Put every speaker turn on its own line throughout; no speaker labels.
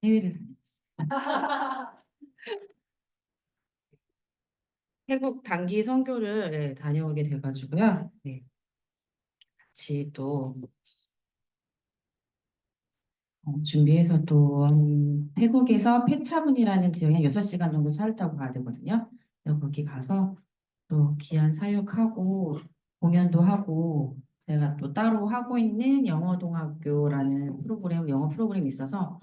해외를 다녔어요. 태국 단기 선교를 네, 다녀오게 돼가지고요. 네, 같이 또 준비해서 또 태국에서 펜차분이라는 지역에 6시간 정도 차를 타고 가야 되거든요. 그래서 거기 가서 또 귀한 사육하고 공연도 하고 제가 또 따로 하고 있는 영어동학교라는 프로그램, 영어 프로그램이 있어서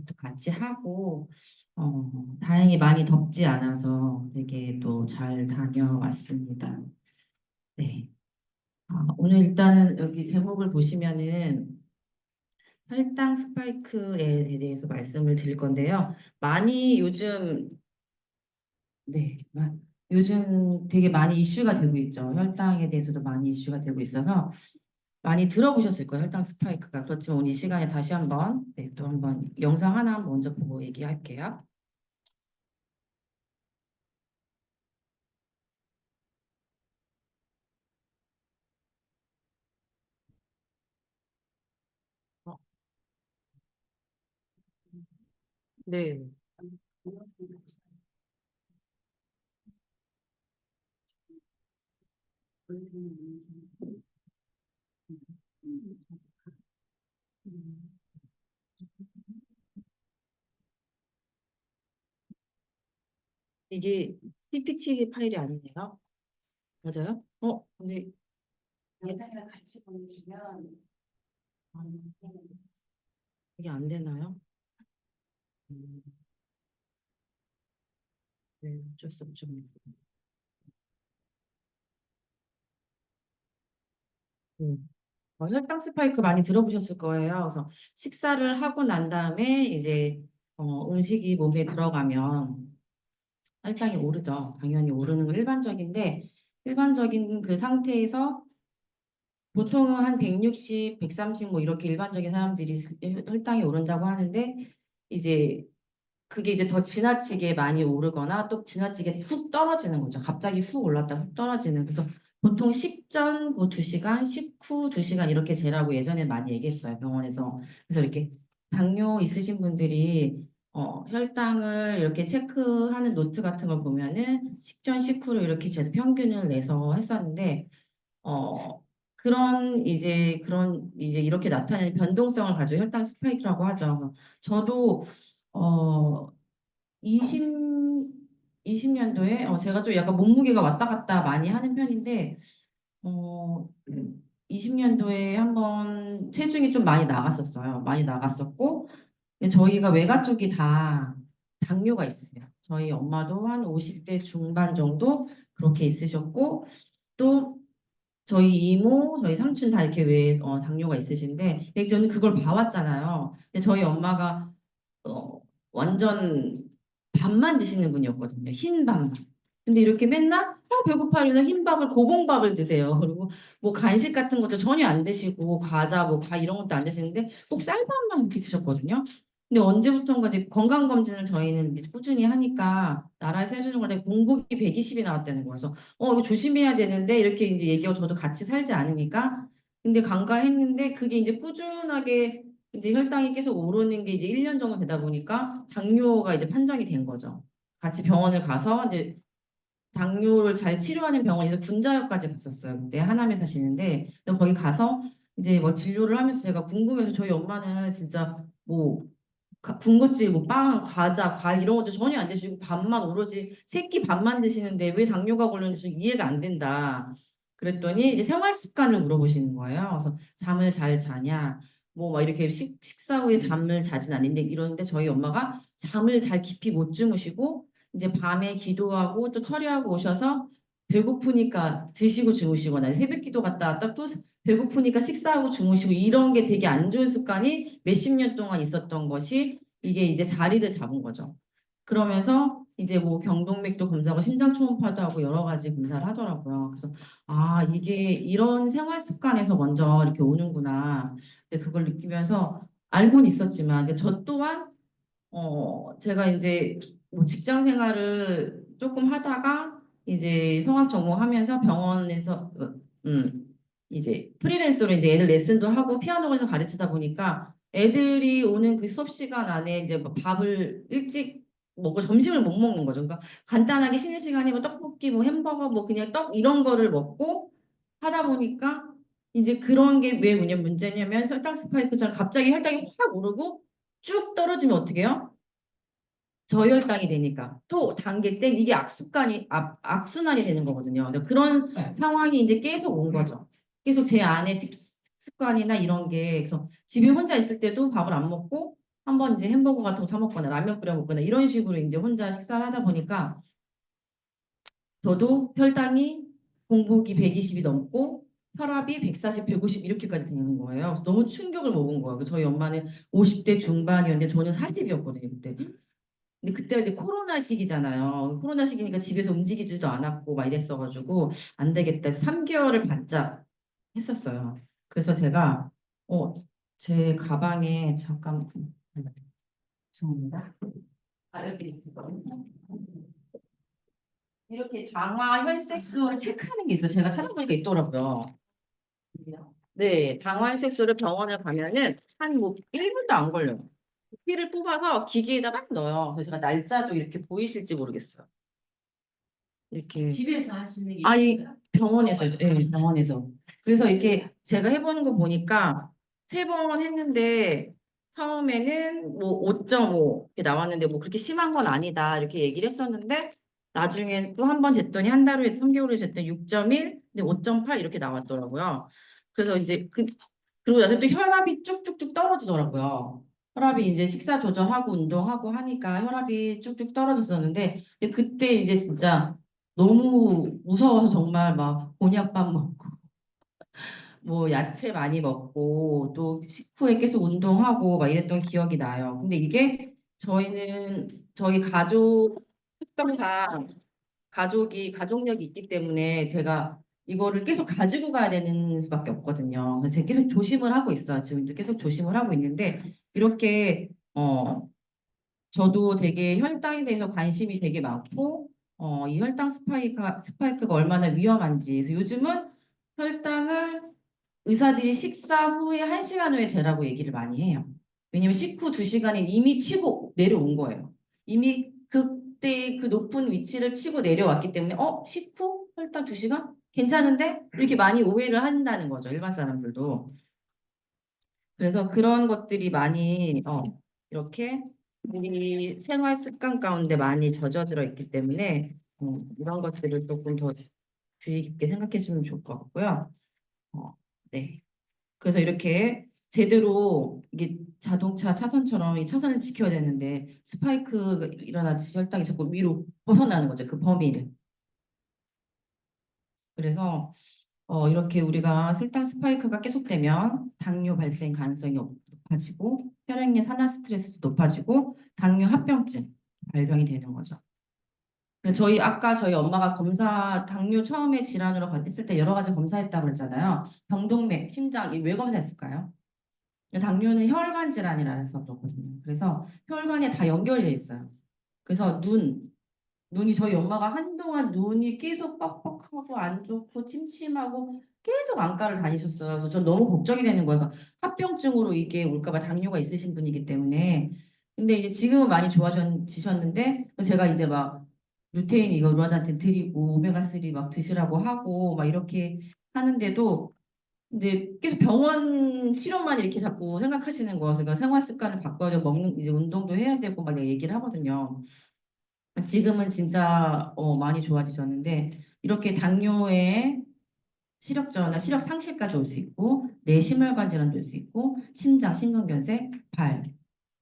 또 같이 하고 다행히 많이 덥지 않아서 되게 또 잘 다녀왔습니다. 네. 오늘 일단은 여기 제목을 보시면은 혈당 스파이크에 대해서 말씀을 드릴 건데요. 많이 요즘 네, 요즘 되게 많이 이슈가 되고 있죠. 혈당에 대해서도 많이 이슈가 되고 있어서 많이 들어보셨을 거예요. 혈당 스파이크가. 그렇지만 오늘 이 시간에 다시 한번 네, 또 한번 영상 하나 먼저 보고 얘기할게요. 어, 네. 이게 PPT 파일이 아니네요. 맞아요? 근데 영상이랑 같이 보내주면 이게 안 되나요? 음, 네, 어쩔 수 없죠. 음. 혈당 스파이크 많이 들어보셨을 거예요. 그래서 식사를 하고 난 다음에 이제 음식이 몸에 들어가면 혈당이 오르죠. 당연히 오르는 건 일반적인데 일반적인 그 상태에서 보통은 한 160, 130 뭐 이렇게 일반적인 사람들이 혈당이 오른다고 하는데 이제 그게 이제 더 지나치게 많이 오르거나 또 지나치게 훅 떨어지는 거죠. 갑자기 훅 올랐다 훅 떨어지는. 그래서 보통 식전 뭐 2시간, 식후 2시간 이렇게 재라고 예전에 많이 얘기했어요. 병원에서. 그래서 이렇게 당뇨 있으신 분들이 혈당을 이렇게 체크하는 노트 같은 걸 보면은 식전, 식후로 이렇게 재서 평균을 내서 했었는데 그런 이제 이렇게 나타내는 변동성을 가지고 혈당 스파이크라고 하죠. 저도 어, 20, 20년도에 제가 좀 약간 몸무게가 왔다 갔다 많이 하는 편인데 어, 20년도에 한번 체중이 좀 많이 나갔었어요. 많이 나갔었고 근데 저희가 외가 쪽이 다 당뇨가 있으세요. 저희 엄마도 한 50대 중반 정도 그렇게 있으셨고 또 저희 이모, 저희 삼촌 다 이렇게 당뇨가 있으신데 저는 그걸 봐왔잖아요. 근데 저희 엄마가 어, 완전 밥만 드시는 분이었거든요. 흰 밥만. 근데 이렇게 맨날 배고파 그래서 흰 밥을 고봉밥을 드세요. 그리고 뭐 간식 같은 것도 전혀 안 드시고 과자 뭐 이런 것도 안 드시는데 꼭 쌀밥만 이렇게 드셨거든요. 근데 언제부턴가 이제 건강검진을 저희는 이제 꾸준히 하니까 나라에서 해주는 건데 공복이 120이 나왔다는 거예요. 그래서 이거 조심해야 되는데 이렇게 이제 얘기하고 저도 같이 살지 않으니까 근데 간과했는데 그게 이제 꾸준하게 이제 혈당이 계속 오르는 게 이제 1년 정도 되다 보니까 당뇨가 이제 판정이 된 거죠. 같이 병원을 가서 이제 당뇨를 잘 치료하는 병원에서 군자역까지 갔었어요. 그때 하남에 사시는데 근데 거기 가서 이제 뭐 진료를 하면서 제가 궁금해서 저희 엄마는 진짜 뭐 군것질, 뭐 빵, 과자, 과일 이런 것도 전혀 안 드시고 밥만 오로지 새끼 밥만 드시는데 왜 당뇨가 걸렸는지 좀 이해가 안 된다. 그랬더니 이제 생활 습관을 물어보시는 거예요. 그래서 잠을 잘 자냐, 뭐 막 이렇게 식사 후에 잠을 자진 않는데 이러는데 저희 엄마가 잠을 잘 깊이 못 주무시고 이제 밤에 기도하고 또 처리하고 오셔서 배고프니까 드시고 주무시거나 새벽 기도 갔다 왔다 또 배고프니까 식사하고 주무시고 이런 게 되게 안 좋은 습관이 몇십 년 동안 있었던 것이 이게 이제 자리를 잡은 거죠. 그러면서 이제 뭐 경동맥도 검사하고 심장 초음파도 하고 여러 가지 검사를 하더라고요. 그래서 이게 이런 생활 습관에서 먼저 이렇게 오는구나. 근데 그걸 느끼면서 알고는 있었지만 저 또한 제가 이제 뭐 직장 생활을 조금 하다가 이제 성악 전공하면서 병원에서 이제 프리랜서로 이제 애들 레슨도 하고 피아노에서 가르치다 보니까 애들이 오는 그 수업 시간 안에 이제 뭐 밥을 일찍 먹고 점심을 못 먹는 거죠. 그러니까 간단하게 쉬는 시간에 뭐 떡볶이, 뭐 햄버거, 뭐 그냥 떡 이런 거를 먹고 하다 보니까 이제 그런 게 왜 뭐냐 문제냐면 혈당 스파이크처럼 갑자기 혈당이 확 오르고 쭉 떨어지면 어떻게 해요? 저혈당이 되니까 또 단계 때 이게 악순환이 되는 거거든요. 그래서 그런 상황이 이제 계속 온 거죠. 계속 제 안에 습관이나 이런 게 그래서 집에 혼자 있을 때도 밥을 안 먹고 한번 이제 햄버거 같은 거 사 먹거나 라면 끓여 먹거나 이런 식으로 이제 혼자 식사를 하다 보니까 저도 혈당이 공복이 120이 넘고 혈압이 140, 150 이렇게까지 되는 거예요. 그래서 너무 충격을 먹은 거예요. 저희 엄마는 50대 중반이었는데 저는 40이었거든요, 그때. 근데 그때가 이제 코로나 시기잖아요. 코로나 시기니까 집에서 움직이지도 않았고 막 이랬어가지고 안 되겠다 해서 3개월을 바짝 했었어요. 그래서 제가 어, 제 가방에 잠깐 죄송합니다. 여기 있거든요. 이렇게 당화 혈색소를 체크하는 게 있어요. 제가 찾아보니까 있더라고요. 네, 당화 혈색소를 병원을 가면은 한 뭐 1분도 안 걸려요. 피를 뽑아서 기계에다 막 넣어요. 그래서 제가 날짜도 이렇게 보이실지 모르겠어요. 이렇게
집에서 할 수 있는 게
이
있어요?
병원에서 예, 병원에서. 그래서 이렇게 제가 해보는 거 보니까 3번 했는데 처음에는 뭐 5.5 이렇게 나왔는데 뭐 그렇게 심한 건 아니다 이렇게 얘기를 했었는데 나중에 또 한 번 쟀더니 한 달 후에 3개월 후에 쟀더니 6.1, 근데 5.8 이렇게 나왔더라고요. 그래서 이제 그러고 나서 또 혈압이 쭉쭉쭉 떨어지더라고요. 혈압이 이제 식사 조절하고 운동하고 하니까 혈압이 쭉쭉 떨어졌었는데 근데 그때 이제 진짜 너무 무서워서 정말 막 곤약밥 먹고 뭐 야채 많이 먹고 또 식후에 계속 운동하고 막 이랬던 기억이 나요. 근데 이게 저희 가족 특성상 가족력이 있기 때문에 제가 이거를 계속 가지고 가야 되는 수밖에 없거든요. 그래서 제가 계속 조심을 하고 있어요. 지금도 계속 조심을 하고 있는데 이렇게 저도 되게 혈당에 대해서 관심이 되게 많고, 이 혈당 스파이크가 얼마나 위험한지. 그래서 요즘은 혈당을 의사들이 식사 후에 1시간 후에 재라고 얘기를 많이 해요. 왜냐면 식후 2시간은 이미 치고 내려온 거예요. 이미 그때 그 높은 위치를 치고 내려왔기 때문에, 식후 혈당 2시간? 괜찮은데? 이렇게 많이 오해를 한다는 거죠. 일반 사람들도. 그래서 그런 것들이 많이 이렇게 우리 생활 습관 가운데 많이 젖어들어 있기 때문에 이런 것들을 조금 더 주의 깊게 생각해 주면 좋을 것 같고요. 네. 그래서 이렇게 제대로 이게 자동차 차선처럼 이 차선을 지켜야 되는데 스파이크가 일어나듯이 혈당이 자꾸 위로 벗어나는 거죠. 그 범위를. 그래서 이렇게 우리가 혈당 스파이크가 계속되면 당뇨 발생 가능성이 높아지고 혈액의 산화 스트레스도 높아지고 당뇨 합병증 발병이 되는 거죠. 그래서 저희 엄마가 당뇨 처음에 질환으로 했을 때 여러 가지 검사했다고 그랬잖아요. 병동맥, 심장, 왜 검사했을까요? 당뇨는 혈관 질환이라 해서 그렇거든요. 그래서 혈관에 다 연결이 돼 있어요. 그래서 눈이 저희 엄마가 한동안 눈이 계속 뻑뻑하고 안 좋고 침침하고 계속 안과를 다니셨어요. 그래서 전 너무 걱정이 되는 거예요. 그러니까 합병증으로 이게 올까 봐 당뇨가 있으신 분이기 때문에. 근데 이제 지금은 많이 좋아지셨는데 제가 이제 막 루테인 이거 루아잔틴 드리고 오메가3 막 드시라고 하고 막 이렇게 하는데도 이제 계속 병원 치료만 이렇게 자꾸 생각하시는 거예요. 그러니까 생활 습관을 바꿔야 되고 이제 운동도 해야 되고 막 얘기를 하거든요. 지금은 진짜 많이 좋아지셨는데 이렇게 당뇨에 시력 저하나 시력 상실까지 올 수 있고 뇌심혈관 질환도 올 수 있고 심장, 심근경색,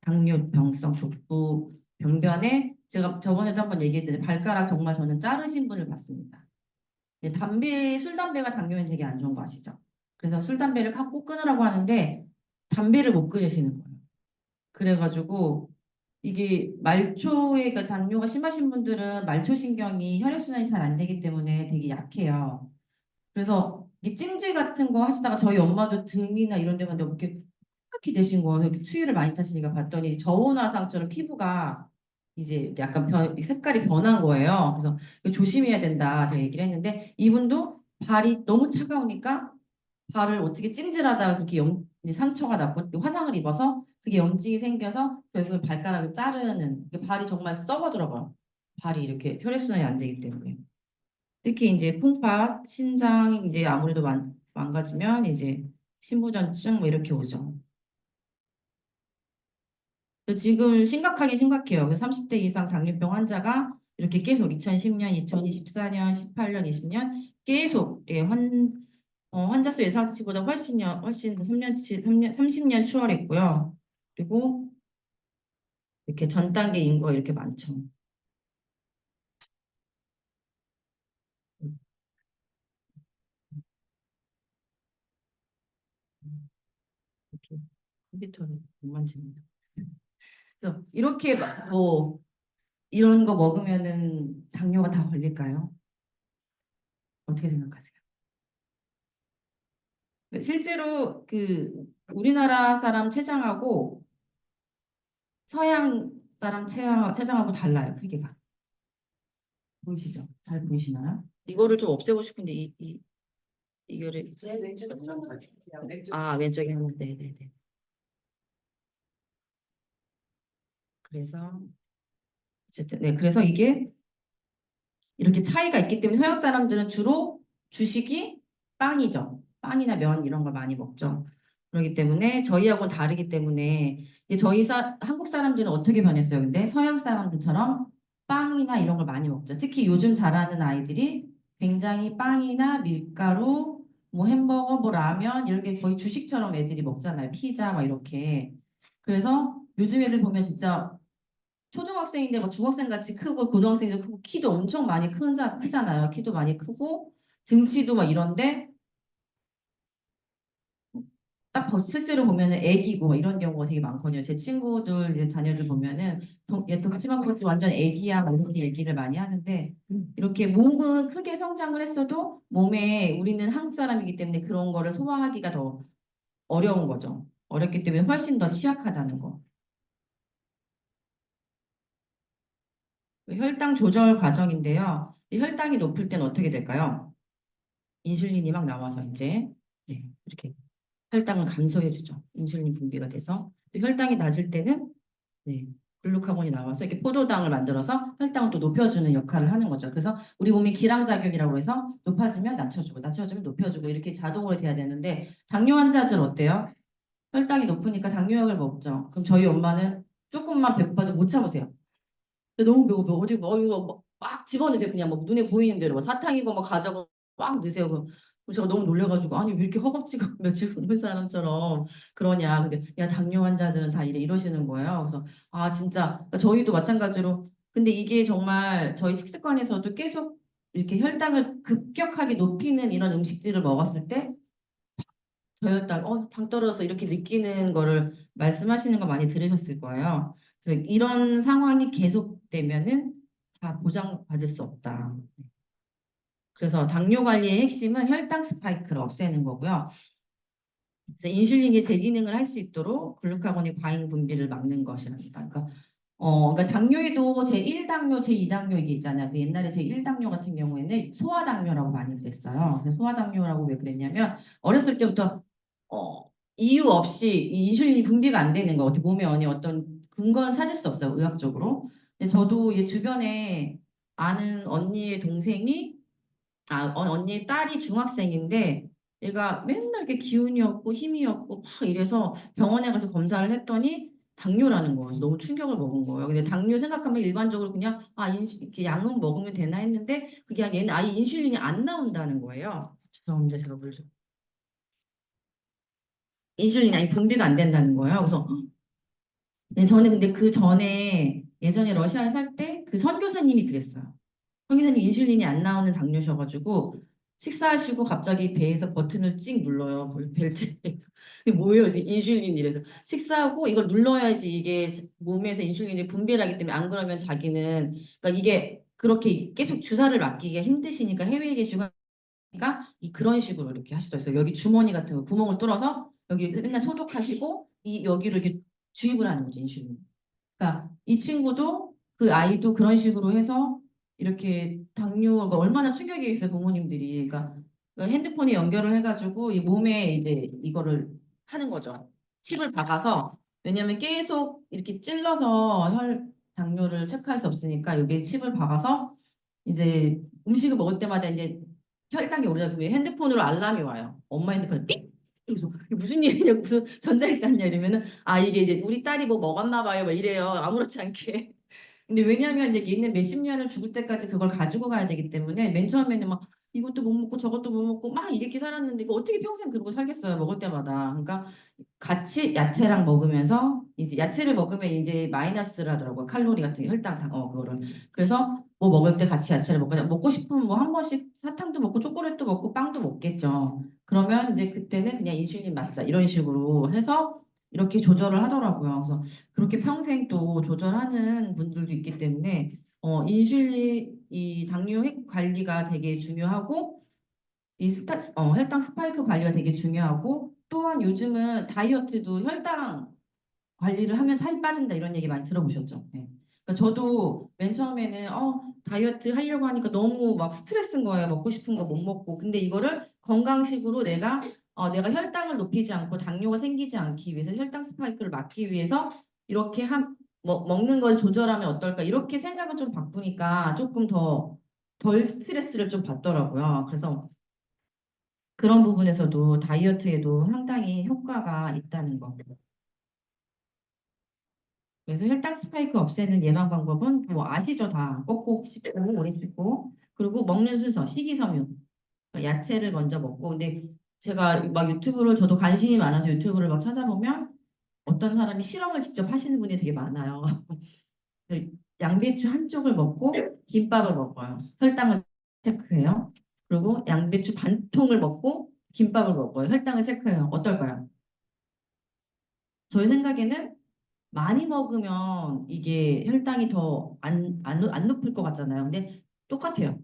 당뇨병성 족부 병변에 제가 저번에도 한번 얘기했는데 발가락 정말 저는 자르신 분을 봤습니다. 술, 담배가 당뇨에 되게 안 좋은 거 아시죠? 그래서 술, 담배를 꼭 끊으라고 하는데 담배를 못 끊으시는 거예요. 그래가지고 이게 말초에 그 당뇨가 심하신 분들은 말초신경이 혈액순환이 잘 안 되기 때문에 되게 약해요. 그래서 이 찜질 같은 거 하시다가 저희 엄마도 등이나 이런 데만 이렇게 이렇게 되신 거예요. 이렇게 추위를 많이 타시니까 봤더니 저온화상처럼 피부가 이제 약간 색깔이 변한 거예요. 그래서 이거 조심해야 된다 제가 얘기를 했는데 이분도 발이 너무 차가우니까 발을 어떻게 찜질하다가 그렇게 이제 상처가 났고 화상을 입어서 그게 염증이 생겨서 결국은 발가락을 자르는 발이 정말 썩어들어가요. 발이 이렇게 혈액순환이 안 되기 때문에. 특히 이제 콩팥, 신장 이제 아무래도 망가지면 이제 신부전증 뭐 이렇게 오죠. 지금 심각하게 심각해요. 30대 이상 당뇨병 환자가 이렇게 계속 2010년, 2024년, 18년, 20년 계속 환자 수 예상치보다 훨씬 더 30년 추월했고요. 그리고 이렇게 전 단계 인구가 이렇게 많죠. 이렇게 컴퓨터를 못 만집니다. 그래서 이렇게 뭐 이런 거 먹으면은 당뇨가 다 걸릴까요? 어떻게 생각하세요? 실제로 우리나라 사람 췌장하고 서양 사람 췌장하고 달라요, 크기가. 보이시죠? 잘 보이시나요? 이거를 좀 없애고 싶은데 이거를 왼쪽에 하면 네네네. 그래서 어쨌든 네 그래서 이게 이렇게 차이가 있기 때문에 서양 사람들은 주로 주식이 빵이죠. 빵이나 면 이런 걸 많이 먹죠. 그렇기 때문에 저희하고는 다르기 때문에 이제 한국 사람들은 어떻게 변했어요? 근데 서양 사람들처럼 빵이나 이런 걸 많이 먹죠. 특히 요즘 자라는 아이들이 굉장히 빵이나 밀가루, 뭐 햄버거, 뭐 라면 이런 게 거의 주식처럼 애들이 먹잖아요. 피자 막 이렇게. 그래서 요즘 애들 보면 진짜 초등학생인데 막 중학생 같이 크고 고등학생도 크고 키도 엄청 많이 크잖아요. 키도 많이 크고 등치도 막 이런데 실제로 보면은 애기고 막 이런 경우가 되게 많거든요. 제 친구들 이제 자녀들 보면은 얘 덩치만 그렇지 완전 애기야 막 이렇게 얘기를 많이 하는데 이렇게 몸은 크게 성장을 했어도 몸에 우리는 한국 사람이기 때문에 그런 거를 소화하기가 더 어려운 거죠. 어렵기 때문에 훨씬 더 취약하다는 거. 혈당 조절 과정인데요. 이 혈당이 높을 때는 어떻게 될까요? 인슐린이 막 나와서 이제 이렇게 혈당을 감소해주죠. 인슐린 분비가 돼서 혈당이 낮을 때는 네, 글루카곤이 나와서 이렇게 포도당을 만들어서 혈당을 또 높여주는 역할을 하는 거죠. 그래서 우리 몸이 기량작용이라고 해서 높아지면 낮춰주고 낮춰주면 높여주고 이렇게 자동으로 돼야 되는데 당뇨 환자들 어때요? 혈당이 높으니까 당뇨약을 먹죠. 그럼 저희 엄마는 조금만 배고파도 못 참으세요. 근데 너무 배고파. 이거 막 집어넣으세요. 그냥 뭐 눈에 보이는 대로 뭐 사탕이고 뭐 과자고 막 넣으세요. 그럼 제가 너무 놀래가지고 아니 왜 이렇게 허겁지겁 며칠 굶은 사람처럼 그러냐. 근데 야 당뇨 환자들은 다 이러시는 거예요. 그래서 진짜 그러니까 저희도 마찬가지로 근데 이게 정말 저희 식습관에서도 계속 이렇게 혈당을 급격하게 높이는 이런 음식들을 먹었을 때 저혈당 당 떨어져서 이렇게 느끼는 거를 말씀하시는 거 많이 들으셨을 거예요. 그래서 이런 상황이 계속되면은 다 보장받을 수 없다. 그래서 당뇨 관리의 핵심은 혈당 스파이크를 없애는 거고요. 그래서 인슐린이 제 기능을 할 수 있도록 글루카곤의 과잉 분비를 막는 것이랍니다. 그러니까 당뇨에도 제1당뇨, 제2당뇨 이게 있잖아요. 그 옛날에 제1당뇨 같은 경우에는 소아당뇨라고 많이 그랬어요. 그래서 소아당뇨라고 왜 그랬냐면 어렸을 때부터 이유 없이 이 인슐린이 분비가 안 되는 거 어떻게 몸에 어떤 근거는 찾을 수 없어요. 의학적으로. 근데 저도 주변에 아는 언니의 동생이 언니의 딸이 중학생인데 얘가 맨날 이렇게 기운이 없고 힘이 없고 막 이래서 병원에 가서 검사를 했더니 당뇨라는 거예요. 너무 충격을 먹은 거예요. 근데 당뇨 생각하면 일반적으로 그냥 이렇게 약은 먹으면 되나 했는데 그게 아니라 얘는 아예 인슐린이 안 나온다는 거예요. 죄송합니다. 제가 물 좀. 인슐린이 아예 분비가 안 된다는 거예요. 그래서 네, 저는 근데 그 전에 예전에 러시아에 살 때 그 선교사님이 그랬어요. 선교사님 인슐린이 안 나오는 당뇨셔가지고 식사하시고 갑자기 배에서 버튼을 찍 눌러요. 벨트에. 이게 뭐예요? 인슐린 이래서 식사하고 이걸 눌러야지 이게 몸에서 인슐린이 분비를 하기 때문에 안 그러면 자기는 그러니까 이게 그렇게 계속 주사를 맞기가 힘드시니까 해외에 계시고 하니까 그런 식으로 이렇게 하시더라고요. 여기 주머니 같은 거 구멍을 뚫어서 여기 맨날 소독하시고 여기로 이렇게 주입을 하는 거죠, 인슐린. 그러니까 이 친구도 그 아이도 그런 식으로 해서 이렇게 당뇨가 얼마나 충격이겠어요 부모님들이. 그러니까 핸드폰에 연결을 해가지고 이 몸에 이제 이거를 하는 거죠. 칩을 박아서 왜냐면 계속 이렇게 찔러서 혈 당뇨를 체크할 수 없으니까 여기에 칩을 박아서 이제 음식을 먹을 때마다 이제 혈당이 오르다 보면 핸드폰으로 알람이 와요. 엄마 핸드폰에 삑! 그래서 이게 무슨 일이냐 무슨 전자기가 냐 이러면은 아 이게 이제 우리 딸이 뭐 먹었나 봐요 막 이래요. 아무렇지 않게. 근데 왜냐하면 이제 얘는 몇십 년을 죽을 때까지 그걸 가지고 가야 되기 때문에 맨 처음에는 막 이것도 못 먹고 저것도 못 먹고 막 이렇게 살았는데 이거 어떻게 평생 그러고 살겠어요 먹을 때마다. 그러니까 같이 야채랑 먹으면서 이제 야채를 먹으면 이제 마이너스를 하더라고요. 칼로리 같은 게 혈당 그거를. 그래서 뭐 먹을 때 같이 야채를 먹고 그냥 먹고 싶으면 뭐 한 번씩 사탕도 먹고 초콜릿도 먹고 빵도 먹겠죠. 그러면 이제 그때는 그냥 인슐린 맞자 이런 식으로 해서 이렇게 조절을 하더라고요. 그래서 그렇게 평생 또 조절하는 분들도 있기 때문에 인슐린 이 당뇨 관리가 되게 중요하고 혈당 스파이크 관리가 되게 중요하고 또한 요즘은 다이어트도 혈당 관리를 하면 살이 빠진다 이런 얘기 많이 들어보셨죠? 네. 그러니까 저도 맨 처음에는 다이어트 하려고 하니까 너무 막 스트레스인 거예요. 먹고 싶은 거 못 먹고. 근데 이거를 건강식으로 내가 혈당을 높이지 않고 당뇨가 생기지 않기 위해서 혈당 스파이크를 막기 위해서 이렇게 먹는 걸 조절하면 어떨까 이렇게 생각을 좀 바꾸니까 조금 덜 스트레스를 좀 받더라고요. 그래서 그런 부분에서도 다이어트에도 상당히 효과가 있다는 거. 그래서 혈당 스파이크 없애는 예방 방법은 뭐 아시죠? 다 꼭꼭 씹고 오래 씹고 그리고 먹는 순서 식이섬유 그러니까 야채를 먼저 먹고 근데 제가 막 유튜브를 저도 관심이 많아서 유튜브를 막 찾아보면 어떤 사람이 실험을 직접 하시는 분이 되게 많아요. 그 양배추 한쪽을 먹고 김밥을 먹어요. 혈당을 체크해요. 그리고 양배추 반 통을 먹고 김밥을 먹어요. 혈당을 체크해요. 어떨까요? 저희 생각에는 많이 먹으면 이게 혈당이 더 안 높을 것 같잖아요. 근데 똑같아요.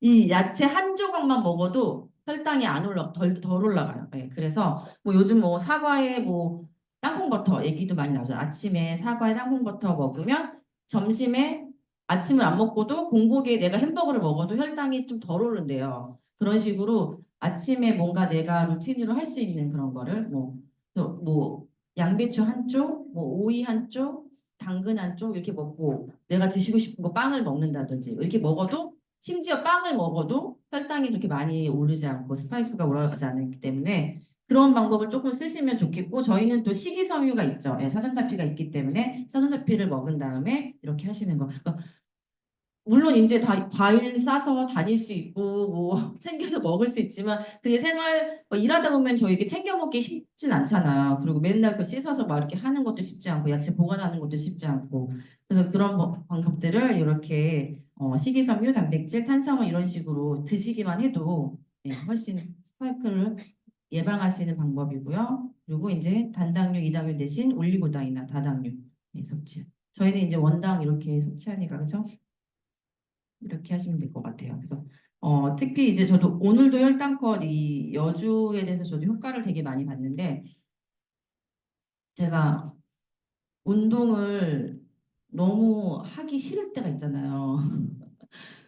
이 야채 한 조각만 먹어도 혈당이 안 올라, 덜 올라가요. 네, 그래서 뭐 요즘 뭐 사과에 뭐 땅콩버터 얘기도 많이 나오죠. 아침에 사과에 땅콩버터 먹으면 점심에 아침을 안 먹고도 공복에 내가 햄버거를 먹어도 혈당이 좀 덜 오른대요. 그런 식으로 아침에 뭔가 내가 루틴으로 할 수 있는 그런 거를 뭐 양배추 한쪽, 뭐 오이 한쪽, 당근 한쪽 이렇게 먹고 내가 드시고 싶은 거 빵을 먹는다든지 이렇게 먹어도 심지어 빵을 먹어도 혈당이 그렇게 많이 오르지 않고 스파이크가 올라가지 않기 때문에 그런 방법을 조금 쓰시면 좋겠고 저희는 또 식이섬유가 있죠. 예, 사전사피가 있기 때문에 사전사피를 먹은 다음에 이렇게 하시는 거. 그러니까 물론 이제 다 과일 싸서 다닐 수 있고 뭐 챙겨서 먹을 수 있지만 그게 일하다 보면 저에게 챙겨 먹기 쉽진 않잖아요. 그리고 맨날 그 씻어서 막 이렇게 하는 것도 쉽지 않고 야채 보관하는 것도 쉽지 않고 그래서 그런 방법들을 이렇게 식이섬유, 단백질, 탄수화물 이런 식으로 드시기만 해도 훨씬 스파이크를 예방할 수 있는 방법이고요. 그리고 이제 단당류, 이당류 대신 올리고당이나 다당류 섭취. 저희는 이제 원당 이렇게 섭취하니까 그죠? 이렇게 하시면 될 것 같아요. 그래서 특히 이제 저도 오늘도 혈당컷 이 여주에 대해서 저도 효과를 되게 많이 봤는데 제가 운동을 너무 하기 싫을 때가 있잖아요.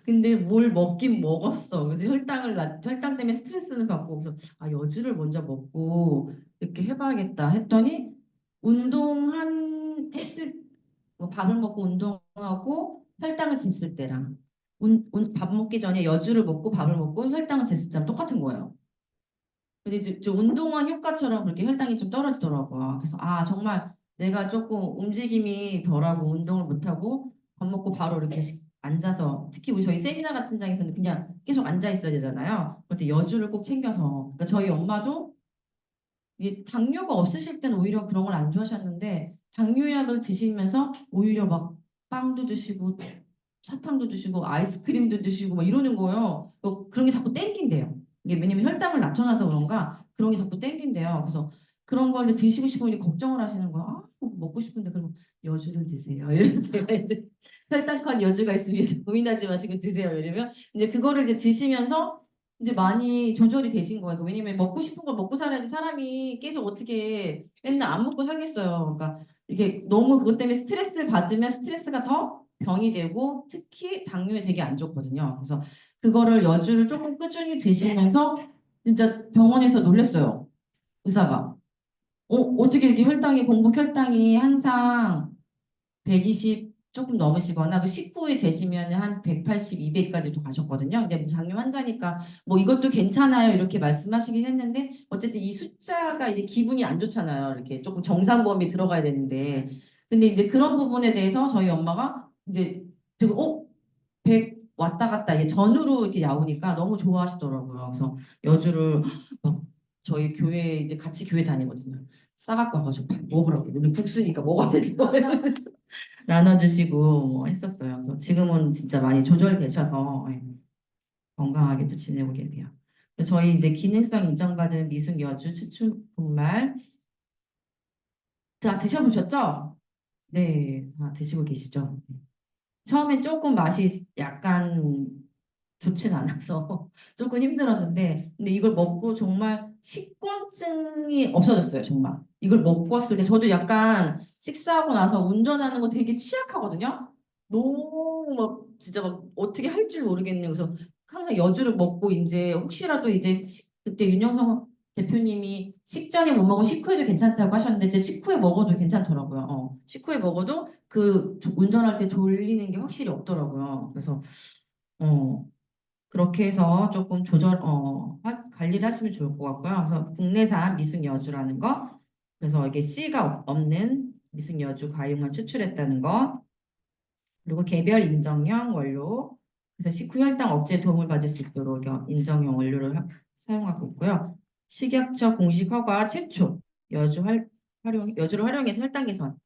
근데 뭘 먹긴 먹었어. 그래서 혈당 때문에 스트레스는 받고 그래서 아 여주를 먼저 먹고 이렇게 해봐야겠다 했더니 운동한 했을 뭐 밥을 먹고 운동하고 혈당을 쟀을 때랑 밥 먹기 전에 여주를 먹고 밥을 먹고 혈당을 쟀을 때랑 똑같은 거예요. 근데 이제 저 운동한 효과처럼 그렇게 혈당이 좀 떨어지더라고요. 그래서 아 정말 내가 조금 움직임이 덜하고 운동을 못하고 밥 먹고 바로 이렇게 앉아서 특히 우리 저희 세미나 같은 장에서는 그냥 계속 앉아 있어야 되잖아요. 그때 여주를 꼭 챙겨서 그러니까 저희 엄마도 이 당뇨가 없으실 때는 오히려 그런 걸 안 좋아하셨는데 당뇨약을 드시면서 오히려 막 빵도 드시고 사탕도 드시고 아이스크림도 드시고 막 이러는 거예요. 그런 게 자꾸 땡긴대요. 이게 왜냐면 혈당을 낮춰놔서 그런가 그런 게 자꾸 땡긴대요. 그래서 그런 걸 드시고 싶으니 걱정을 하시는 거예요. 아, 뭐 먹고 싶은데 그럼 여주를 드세요. 이래서 제가 이제 혈당컷 여주가 있으면 고민하지 마시고 드세요. 이러면 이제 그거를 이제 드시면서 이제 많이 조절이 되신 거예요. 왜냐면 먹고 싶은 걸 먹고 살아야지 사람이 계속 어떻게 맨날 안 먹고 살겠어요. 그러니까 이게 너무 그것 때문에 스트레스를 받으면 스트레스가 더 병이 되고 특히 당뇨에 되게 안 좋거든요. 그래서 그거를 여주를 조금 꾸준히 드시면서 진짜 병원에서 놀랬어요. 의사가. 어떻게 이렇게 혈당이, 공복 혈당이 항상 120 조금 넘으시거나 그 식후에 재시면 한 180, 200까지도 가셨거든요. 근데 뭐 당뇨 환자니까 뭐 이것도 괜찮아요 이렇게 말씀하시긴 했는데 어쨌든 이 숫자가 이제 기분이 안 좋잖아요. 이렇게 조금 정상 범위 들어가야 되는데 근데 이제 그런 부분에 대해서 저희 엄마가 이제 되게 100 왔다 갔다 이게 전으로 이렇게 나오니까 너무 좋아하시더라고요. 그래서 여주를 막 저희 교회 이제 같이 교회 다니거든요. 싸갖고 와가지고 먹으라고. 우리 국수니까 먹어야 되는 거예요. 나눠주시고 뭐 했었어요. 그래서 지금은 진짜 많이 조절되셔서 예, 건강하게 또 지내고 계세요. 저희 이제 기능성 인정받은 미숙 여주 추출 분말 다 드셔보셨죠? 네, 다 드시고 계시죠? 처음엔 조금 맛이 약간 좋진 않아서 조금 힘들었는데 근데 이걸 먹고 정말 식곤증이 없어졌어요 정말 이걸 먹었을 때 저도 약간 식사하고 나서 운전하는 거 되게 취약하거든요 너무 막 진짜 막 어떻게 할 줄 모르겠네요 그래서 항상 여주를 먹고 이제 혹시라도 이제 그때 윤영성 대표님이 식전에 못 먹으면 식후에도 괜찮다고 하셨는데 제 식후에 먹어도 괜찮더라고요 식후에 먹어도 그 운전할 때 졸리는 게 확실히 없더라고요 그래서 어 그렇게 해서 조금 관리를 하시면 좋을 것 같고요. 그래서 국내산 미순 여주라는 거, 그래서 이게 씨가 없는 미순 여주 과육만 추출했다는 거, 그리고 개별 인정형 원료, 그래서 식후 혈당 억제 도움을 받을 수 있도록 인정형 원료를 사용하고 있고요. 식약처 공식 허가 최초 여주를 활용해서 혈당 개선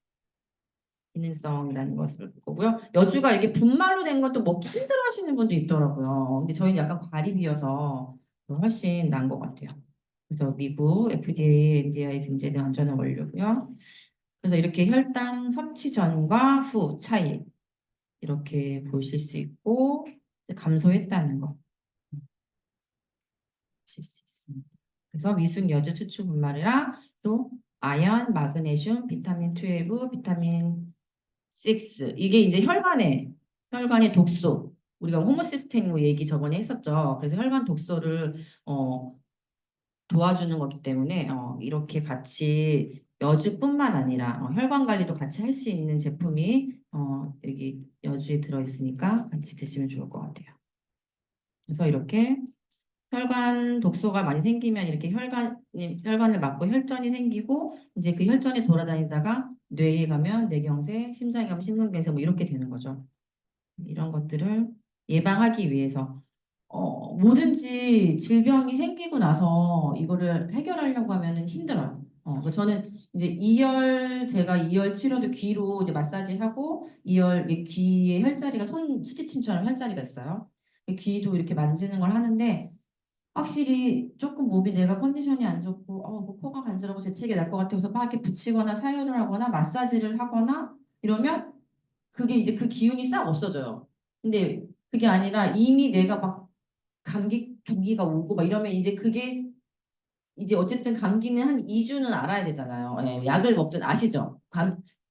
기능성이라는 것을 보고요. 여주가 이렇게 분말로 된 것도 먹기 힘들어 하시는 분도 있더라고요. 근데 저희는 약간 과립이어서 훨씬 나은 것 같아요. 그래서 미국 FDA, NDI 등재된 안전한 원료고요. 그래서 이렇게 혈당 섭취 전과 후 차이 이렇게 보실 수 있고 감소했다는 거 보실 수 있습니다. 그래서 미숙 여주 추출 분말이랑 또 아연, 마그네슘, 비타민 12, 비타민 6. 이게 이제 혈관의 독소. 우리가 호모시스테인 뭐 얘기 저번에 했었죠. 그래서 혈관 독소를 도와주는 거기 때문에 이렇게 같이 여주뿐만 아니라 혈관 관리도 같이 할 수 있는 제품이 여기 여주에 들어있으니까 같이 드시면 좋을 것 같아요. 그래서 이렇게 혈관 독소가 많이 생기면 이렇게 혈관을 막고 혈전이 생기고 이제 그 혈전이 돌아다니다가 뇌에 가면 뇌경색, 심장에 가면 심근경색 뭐 이렇게 되는 거죠. 이런 것들을 예방하기 위해서 뭐든지 질병이 생기고 나서 이거를 해결하려고 하면은 힘들어요. 그래서 저는 이제 제가 이열 치료도 귀로 이제 마사지 하고 이게 귀에 혈자리가 손 수지침처럼 혈자리가 있어요. 귀도 이렇게 만지는 걸 하는데 확실히 조금 몸이 내가 컨디션이 안 좋고 뭐 코가 간지러고 재채기 날 것 같아서 막 이렇게 붙이거나 사유를 하거나 마사지를 하거나 이러면 그게 이제 그 기운이 싹 없어져요. 근데 그게 아니라 이미 내가 막 감기가 오고 막 이러면 이제 그게 이제 어쨌든 감기는 한 2주는 알아야 되잖아요. 예, 약을 먹든 아시죠?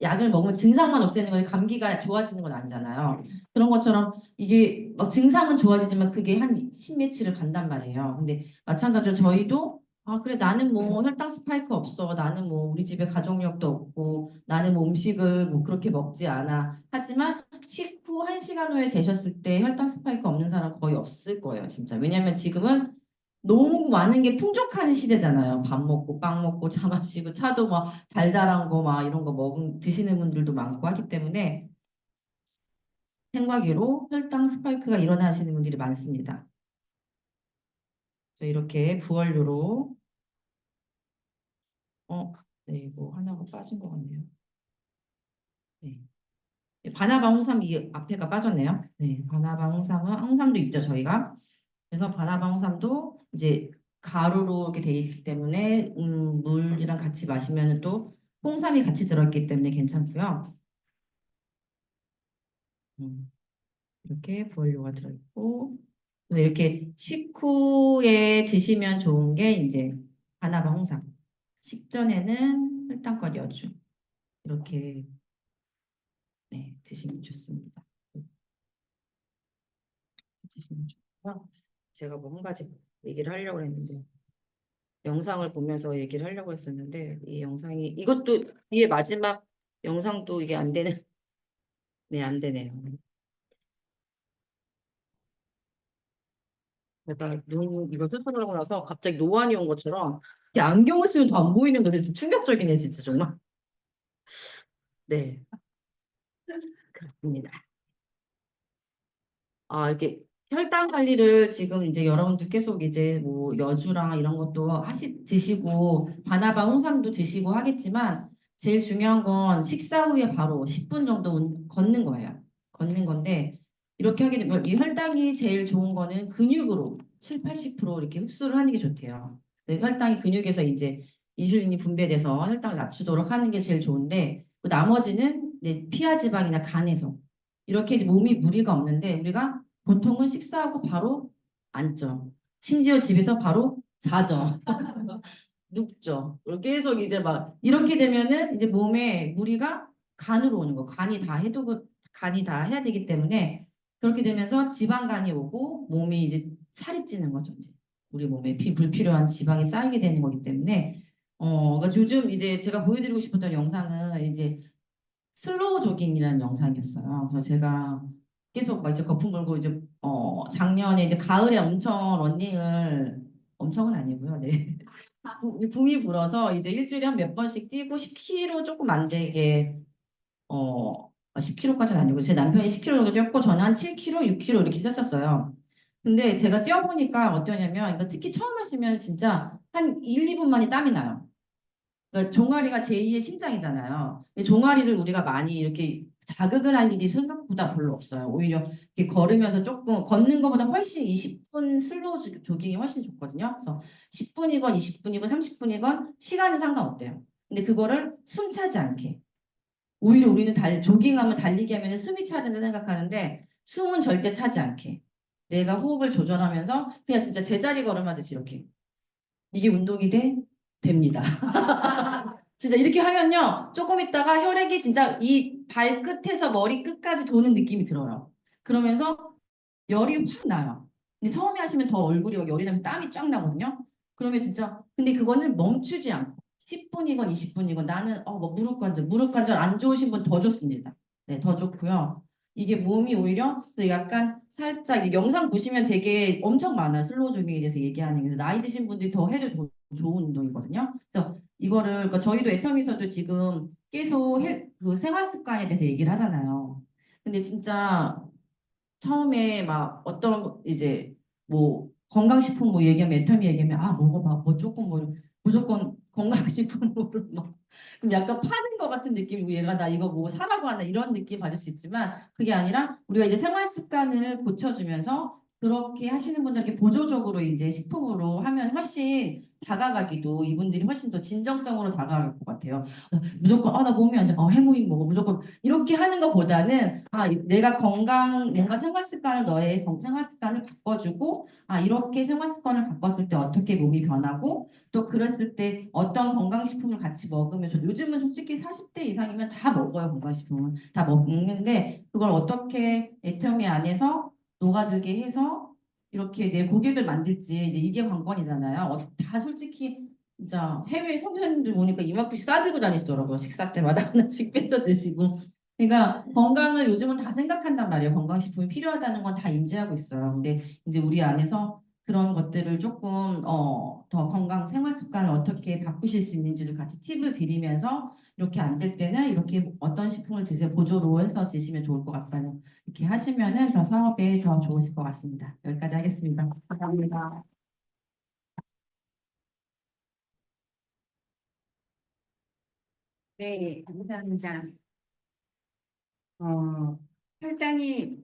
약을 먹으면 증상만 없애는 거지 감기가 좋아지는 건 아니잖아요. 그런 것처럼 이게 막 증상은 좋아지지만 그게 한 십몇치를 간단 말이에요. 근데 마찬가지로 저희도 그래 나는 뭐 혈당 스파이크 없어. 나는 뭐 우리 집에 가족력도 없고 나는 뭐 음식을 뭐 그렇게 먹지 않아. 하지만 식후 1시간 후에 재셨을 때 혈당 스파이크 없는 사람 거의 없을 거예요, 진짜. 왜냐면 지금은 너무 많은 게 풍족한 시대잖아요. 밥 먹고 빵 먹고 차 마시고 차도 막 달달한 거 막 이런 거 드시는 분들도 많고 하기 때문에 생과기로 혈당 스파이크가 일어나시는 분들이 많습니다. 그래서 이렇게 부원료로 어, 네, 이거 하나가 빠진 것 같네요. 네. 바나바 홍삼 이 앞에가 빠졌네요. 네, 바나바 홍삼도 있죠, 저희가. 그래서 바나바 홍삼도 이제 가루로 이렇게 돼 있기 때문에 물이랑 같이 마시면 또 홍삼이 같이 들어있기 때문에 괜찮고요. 음, 이렇게 부원료가 들어있고 근데 이렇게 식후에 드시면 좋은 게 이제 바나바 홍삼. 식전에는 혈당껏 여주 이렇게 네, 드시면 좋습니다. 드시면 좋고요. 제가 뭐 한 가지 얘기를 하려고 했는데 영상을 보면서 얘기를 하려고 했었는데 이 영상이 이것도 이게 마지막 영상도 이게 안 되네. 네, 안 되네요. 내가 눈 이거 수술하고 나서 갑자기 노안이 온 것처럼 이게 안경을 쓰면 더 안 보이는 거좀 충격적이네 진짜 정말. 네, 그렇습니다. 아, 이렇게 혈당 관리를 지금 이제 여러분들 계속 이제 뭐 여주랑 이런 것도 드시고 바나바 홍삼도 드시고 하겠지만 제일 중요한 건 식사 후에 바로 10분 정도 걷는 거예요. 걷는 건데 이렇게 하게 되면 이 혈당이 제일 좋은 거는 근육으로 7, 80% 이렇게 흡수를 하는 게 좋대요. 네, 혈당이 근육에서 이제 인슐린이 분배돼서 혈당을 낮추도록 하는 게 제일 좋은데 그 나머지는 내 피하 지방이나 간에서 이렇게 이제 몸이 무리가 없는데 우리가 보통은 식사하고 바로 앉죠. 심지어 집에서 바로 자죠. 눕죠. 계속 이제 막 이렇게 되면은 이제 몸에 무리가 간으로 오는 거. 간이 다 해야 되기 때문에 그렇게 되면서 지방간이 오고 몸이 이제 살이 찌는 거죠. 이제 우리 몸에 불필요한 지방이 쌓이게 되는 거기 때문에 그러니까 요즘 이제 제가 보여드리고 싶었던 영상은 이제 슬로우 조깅이라는 영상이었어요. 그래서 제가 계속 막 이제 거품 물고 이제 작년에 이제 가을에 엄청 러닝을 엄청은 아니고요. 네. 붐이 불어서 이제 일주일에 한 몇 번씩 뛰고 10km 조금 안 되게 10km까지는 아니고 제 남편이 10km 정도 뛰었고 저는 한 7km, 6km 이렇게 뛰었었어요. 근데 제가 뛰어보니까 어떠냐면 그러니까 특히 처음 하시면 진짜 한 1, 2분 만에 땀이 나요. 그러니까 종아리가 제2의 심장이잖아요. 근데 종아리를 우리가 많이 이렇게 자극을 할 일이 생각보다 별로 없어요. 오히려 이렇게 걸으면서 조금 걷는 것보다 훨씬 20분 슬로우 조깅이 훨씬 좋거든요. 그래서 10분이건 20분이건 30분이건 시간은 상관없대요. 근데 그거를 숨 차지 않게. 오히려 우리는 조깅하면 달리기 하면 숨이 차야 된다 생각하는데 숨은 절대 차지 않게. 내가 호흡을 조절하면서 그냥 진짜 제자리 걸음하듯이 이렇게. 이게 운동이 됩니다. 진짜 이렇게 하면요. 조금 있다가 혈액이 진짜 이 발끝에서 머리 끝까지 도는 느낌이 들어요. 그러면서 열이 확 나요. 근데 처음에 하시면 더 얼굴이 막 열이 나면서 땀이 쫙 나거든요. 그러면 진짜 근데 그거는 멈추지 않고 10분이건 20분이건 나는 뭐 무릎 관절 안 좋으신 분 더 좋습니다. 네, 더 좋고요. 이게 몸이 오히려 약간 살짝 영상 보시면 되게 엄청 많아요. 슬로우 조깅에 대해서 얘기하는 게. 그래서 나이 드신 분들이 더 해도 좋은 운동이거든요. 그래서 이거를 그러니까 저희도 애터미에서도 지금 계속 그 생활 습관에 대해서 얘기를 하잖아요. 근데 진짜 처음에 막 이제 뭐 건강식품 뭐 얘기하면 애터미 얘기하면 먹어봐 뭐 조금 뭐 무조건 건강식품으로 막 그럼 약간 파는 것 같은 느낌이고 얘가 나 이거 뭐 사라고 하나 이런 느낌 받을 수 있지만 그게 아니라 우리가 이제 생활 습관을 고쳐주면서 그렇게 하시는 분들께 보조적으로 이제 식품으로 하면 훨씬 다가가기도 이분들이 훨씬 더 진정성으로 다가갈 것 같아요. 무조건 나 몸이 안 좋아 해모임 먹어 무조건 이렇게 하는 것보다는 내가 뭔가 생활 습관을 너의 생활 습관을 바꿔주고 이렇게 생활 습관을 바꿨을 때 어떻게 몸이 변하고 또 그랬을 때 어떤 건강식품을 같이 먹으면 요즘은 솔직히 40대 이상이면 다 먹어요 건강식품은 다 먹는데 그걸 어떻게 애터미 안에서 녹아들게 해서 이렇게 내 고객을 만들지 이제 이게 관건이잖아요. 다 솔직히 진짜 해외 소비자님들 보니까 이만큼씩 싸들고 다니시더라고요. 식사 때마다 하나씩 뺏어 드시고. 그러니까 건강을 요즘은 다 생각한단 말이에요. 건강식품이 필요하다는 건 다 인지하고 있어요. 근데 이제 우리 안에서 그런 것들을 조금 더 건강 생활 습관을 어떻게 바꾸실 수 있는지를 같이 팁을 드리면서 이렇게 안 될 때는 이렇게 어떤 식품을 드세요. 보조로 해서 드시면 좋을 것 같다는 이렇게 하시면은 더 사업에 더 좋으실 것 같습니다. 여기까지 하겠습니다. 감사합니다. 네, 감사합니다. 어, 혈당이